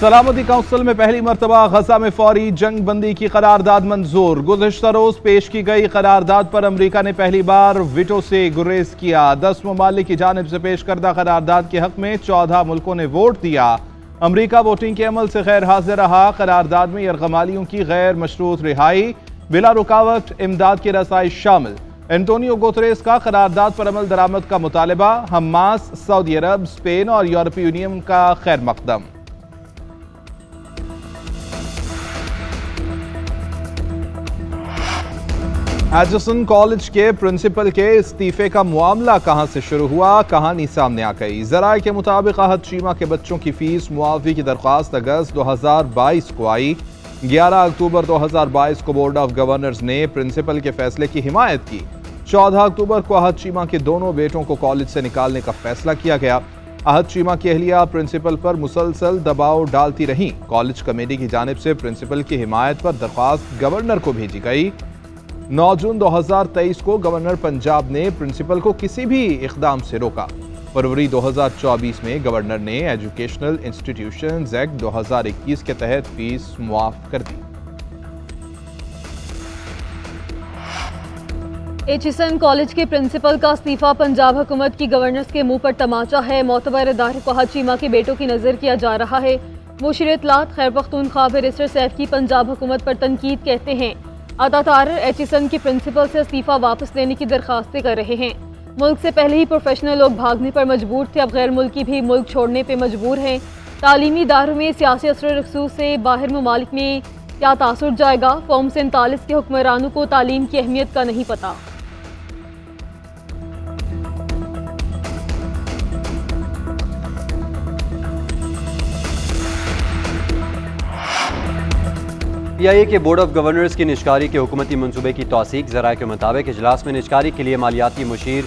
सलामती काउंसिल में पहली मरतबा गजा में फौरी जंग बंदी की करारदाद मंजूर। गुज़िश्ता रोज पेश की गई करारदाद पर अमरीका ने पहली बार विटो से गुरेज किया। 10 ममालिक की जानिब से पेश करदा करारदाद के हक में 14 मुल्कों ने वोट दिया। अमरीका वोटिंग के अमल से गैर हाजिर रहा। करारदाद में यरगमालियों की गैर मशरूत रिहाई, बिला रुकावट इमदाद की रसाई शामिल। एंटोनियो गुतरेस का करारदाद पर अमल दरामद का मुतालबा। हमास, सऊदी अरब, स्पेन और यूरोपीय यूनियन का खैर मकदम। एचसन कॉलेज के प्रिंसिपल के इस्तीफे का मामला कहां से शुरू हुआ, कहानी सामने आ गई। जराये के मुताबिक आहत चीमा के बच्चों की फीस मुआवजे की दरख्वास्त अगस्त 2022 को आई। 11 अक्टूबर 2022 को बोर्ड ऑफ गवर्नर्स ने प्रिंसिपल के फैसले की हिमायत की। 14 अक्टूबर को आहत चीमा के दोनों बेटों को कॉलेज से निकालने का फैसला किया गया। आहत चीमा की अहलिया प्रिंसिपल पर मुसलसल दबाव डालती रहीं। कॉलेज कमेटी की जानिब से प्रिंसिपल की हिमायत पर दरख्वास्त गवर्नर को भेजी गई। 9 जून 2023 को गवर्नर पंजाब ने प्रिंसिपल को किसी भी इक़दाम से रोका। फरवरी 2024 में गवर्नर ने एजुकेशनल इंस्टीट्यूशंस एक्ट 2021 के तहत फीस मुआफ कर दी। एचसन कॉलेज के प्रिंसिपल का इस्तीफा पंजाब हुकूमत की गवर्नर्स के मुंह पर तमाचा है। मोतबर इदारे को आहत चीमा के बेटों की नजर किया जा रहा है। मुशीर इत्तलात खैबर पख्तूनख्वा बैरिस्टर सैफ की पंजाब हुकूमत पर तनकीद कहते हैं अदातार एचसन के प्रिंसिपल से इस्तीफा वापस लेने की दरखास्तें कर रहे हैं। मुल्क से पहले ही प्रोफेशनल लोग भागने पर मजबूर थे, अब गैर मुल्की भी मुल्क छोड़ने पर मजबूर हैं। तालीमी इदारों में सियासी असर रसूख से बाहर ममालिक में क्या तासुर जाएगा। फॉर्म 47 के हुक्मरानों को तालीम की अहमियत का नहीं पता। PIA के बोर्ड ऑफ गवर्नर्स की निजकारी के हुकूमती मनसूबे की तौसीक। ज़राए के मुताबिक इजलास में निजकारी के लिए मालियाती मुशीर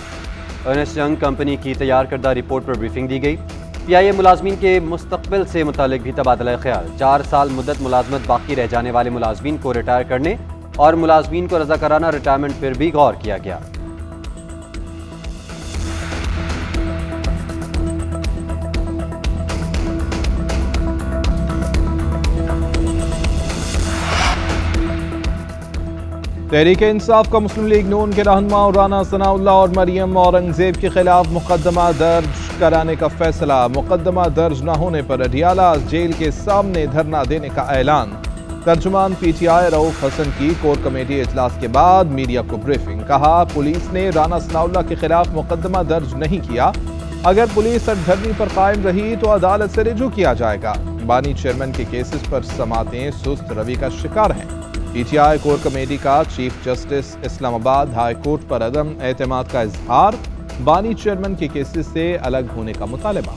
अर्नेस्ट यंग कंपनी की तैयार करदा रिपोर्ट पर ब्रीफिंग दी गई। PIA मुलाजमीन के मुस्तकबिल से मुतालिक भी तबादला ख्याल। 4 साल मुद्दत मुलाजमत बाकी रह जाने वाले मुलाजमीन को रिटायर करने और मुलाजमीन को रज़ाकाराना रिटायरमेंट पर भी गौर किया गया। तहरीक इंसाफ का मुस्लिम लीग नून के रहनुमा राना सनाउल्लाह और मरियम औरंगजेब के खिलाफ मुकदमा दर्ज कराने का फैसला। मुकदमा दर्ज न होने पर अडियाला जेल के सामने धरना देने का ऐलान। तर्जुमान PTI रऊफ हसन की कोर कमेटी इजलास के बाद मीडिया को ब्रीफिंग। कहा, पुलिस ने राना सनाउल्लाह के खिलाफ मुकदमा दर्ज नहीं किया। अगर पुलिस सरधरनी पर कायम रही तो अदालत से रिजू किया जाएगा। बानी चेयरमैन के केसेस पर समातें सुस्त रवि का शिकार हैं। PTI कोर कमेटी का chief justice Islamabad high court पर अदम एतमाद का इजहार। बानी चेयरमैन के केसेस से अलग होने का मुतालबा।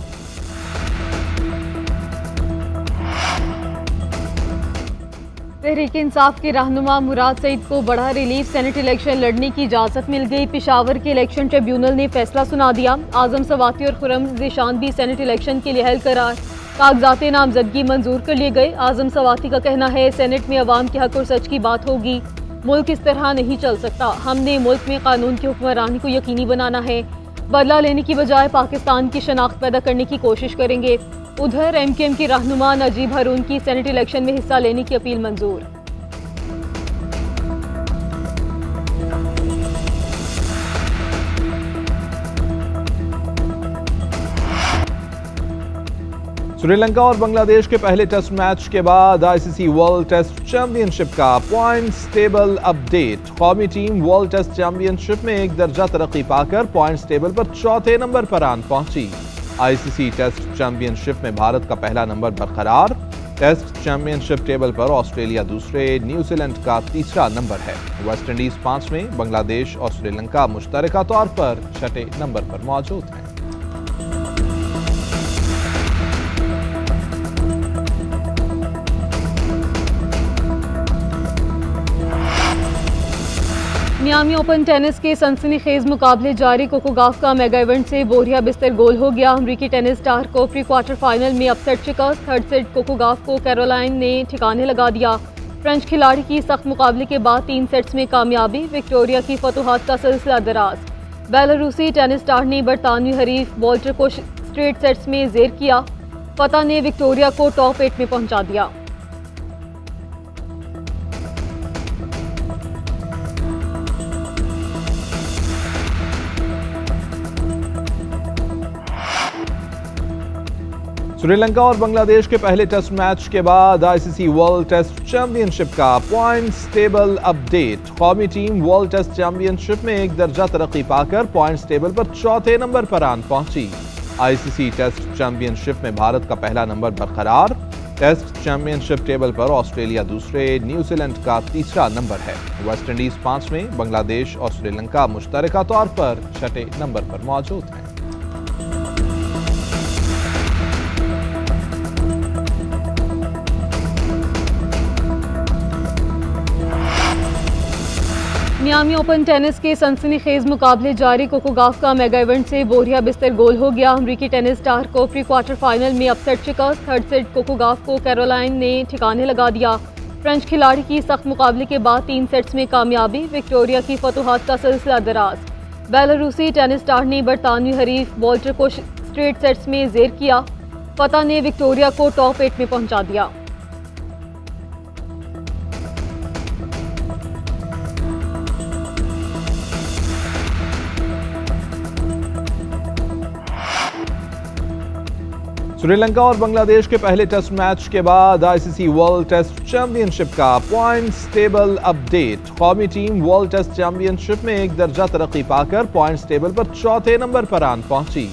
तहरीक इंसाफ के रहनुमा मुराद सईद को बड़ा रिलीफ। सेनेट इलेक्शन लड़ने की इजाजत मिल गई। पेशावर के इलेक्शन ट्रिब्यूनल ने फैसला सुना दिया। आजम सवाती और खुर्रम ज़ीशान भी सेनेट इलेक्शन के लिए हल करार। कागजात नामजदगी मंजूर कर लिए गए। आजम सवाती का कहना है, सेनेट में अवाम के हक और सच की बात होगी। मुल्क इस तरह नहीं चल सकता। हमने मुल्क में कानून की हुक्मरानी को यकीनी बनाना है। बदला लेने की बजाय पाकिस्तान की शनाख्त पैदा करने की कोशिश करेंगे। उधर MKM के रहनुमा नजीब हारून की सेनेट इलेक्शन में हिस्सा लेने की अपील मंजूर। श्रीलंका और बांग्लादेश के पहले टेस्ट मैच के बाद ICC वर्ल्ड टेस्ट चैंपियनशिप का पॉइंट्स टेबल अपडेट। कौमी टीम वर्ल्ड टेस्ट चैंपियनशिप में एक दर्जा तरक्की पाकर पॉइंट्स टेबल पर 4थे नंबर पर आन पहुंची। ICC टेस्ट चैंपियनशिप में भारत का पहला नंबर बरकरार। टेस्ट चैंपियनशिप टेबल पर ऑस्ट्रेलिया दूसरे, न्यूजीलैंड का तीसरा नंबर है। वेस्ट इंडीज 5वें, बांग्लादेश और श्रीलंका मुश्तरका तौर पर 6ठे नंबर पर मौजूद हैं। मियामी ओपन टेनिस के सनसनीखेज मुकाबले जारी। कोको गाफ का मेगा इवेंट से बोरिया बिस्तर गोल हो गया। अमरीकी टेनिस स्टार को प्री क्वार्टर फाइनल में अपसेट शिकस्त। थर्ड सेट कोको गाफ को कैरोलाइन ने ठिकाने लगा दिया। फ्रेंच खिलाड़ी की सख्त मुकाबले के बाद 3 सेट्स में कामयाबी। विक्टोरिया की फतूहात का सिलसिला दराज। बेलारूसी टेनिस स्टार ने बरतानवी हरीफ वॉल्टर को स्ट्रेट सेट्स में जेर किया। फतह ने विक्टोरिया को टॉप 8 में पहुंचा दिया। श्रीलंका और बांग्लादेश के पहले टेस्ट मैच के बाद आईसीसी वर्ल्ड टेस्ट चैंपियनशिप का पॉइंट्स टेबल अपडेट। कौमी टीम वर्ल्ड टेस्ट चैंपियनशिप में एक दर्जा तरक्की पाकर पॉइंट्स टेबल पर चौथे नंबर पर आन पहुंची। आईसीसी टेस्ट चैंपियनशिप में भारत का पहला नंबर बरकरार। टेस्ट चैंपियनशिप टेबल पर ऑस्ट्रेलिया दूसरे, न्यूजीलैंड का तीसरा नंबर है। वेस्टइंडीज 5वें, बांग्लादेश और श्रीलंका मुश्तरका तौर पर छठे नंबर पर मौजूद हैं। मियामी ओपन टेनिस के सनसनीखेज मुकाबले जारी। कोको गॉफ का मेगा इवेंट से बोरिया बिस्तर गोल हो गया। अमरीकी टेनिस स्टार को प्री क्वार्टर फाइनल में अपसेट शिकस्त। थर्ड सेट कोको गॉफ को कैरोलाइन ने ठिकाने लगा दिया। फ्रेंच खिलाड़ी की सख्त मुकाबले के बाद 3 सेट्स में कामयाबी। विक्टोरिया की फतूहात का सिलसिला दराज। बेलारूसी टेनिस स्टार ने बरतानवी हरीफ वॉल्टर को स्ट्रेट सेट्स में जेर किया। फतह ने विक्टोरिया को टॉप 8 में पहुंचा दिया। श्रीलंका और बांग्लादेश के पहले टेस्ट मैच के बाद आईसीसी वर्ल्ड टेस्ट चैंपियनशिप का पॉइंट्स टेबल अपडेट। कौमी टीम वर्ल्ड टेस्ट चैंपियनशिप में एक दर्जा तरक्की पाकर पॉइंट्स टेबल पर चौथे नंबर पर आन पहुंची।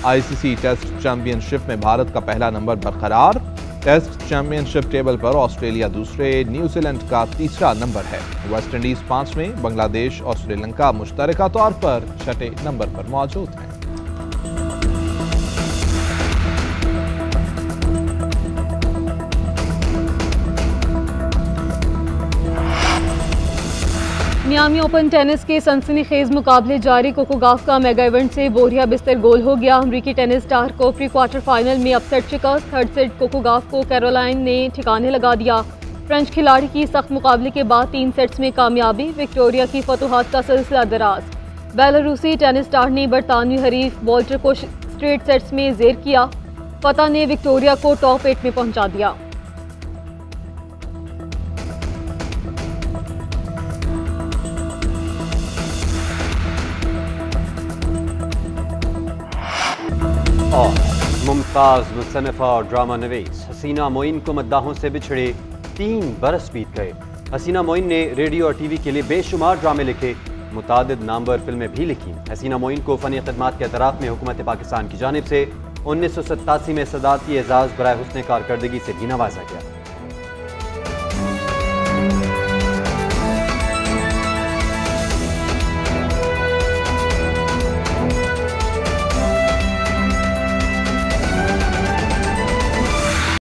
आईसीसी टेस्ट चैंपियनशिप में भारत का पहला नंबर बरकरार। टेस्ट चैंपियनशिप टेबल पर ऑस्ट्रेलिया दूसरे, न्यूजीलैंड का तीसरा नंबर है। वेस्टइंडीज 5वें, बांग्लादेश और श्रीलंका मुश्तरका तौर पर छठे नंबर पर मौजूद हैं। मियामी ओपन टेनिस के सनसनीखेज मुकाबले जारी। कोको गॉफ का मेगा इवेंट से बोरिया बिस्तर गोल हो गया। अमरीकी टेनिस स्टार को प्री क्वार्टर फाइनल में अपसेट शिकस्त। थर्ड सेट कोको गॉफ को कैरोलाइन ने ठिकाने लगा दिया। फ्रेंच खिलाड़ी की सख्त मुकाबले के बाद 3 सेट्स में कामयाबी। विक्टोरिया की फतूहात का सिलसिला दराज। बेलारूसी टेनिस स्टार ने बरतानवी हरीफ वॉल्टर को स्ट्रेट सेट्स में जेर किया। फतह ने विक्टोरिया को टॉप 8 में पहुंचा दिया। और मुमताज़ मुसन्निफ़ा और ड्रामा नवीस हसीना मोइन को मद्दाहों से बिछड़े 3 बरस बीत गए। हसीना मोइन ने रेडियो और टीवी के लिए बेशुमार ड्रामे लिखे, मुतादिद नामवर फिल्में भी लिखी। हसीना मोइन को फ़नी ख़िदमात के एतराफ़ में हुकूमत पाकिस्तान की जानिब से 1987 में सदाती एजाज़ बराए हुस्न कारकर्दगी से भी नवाजा गया।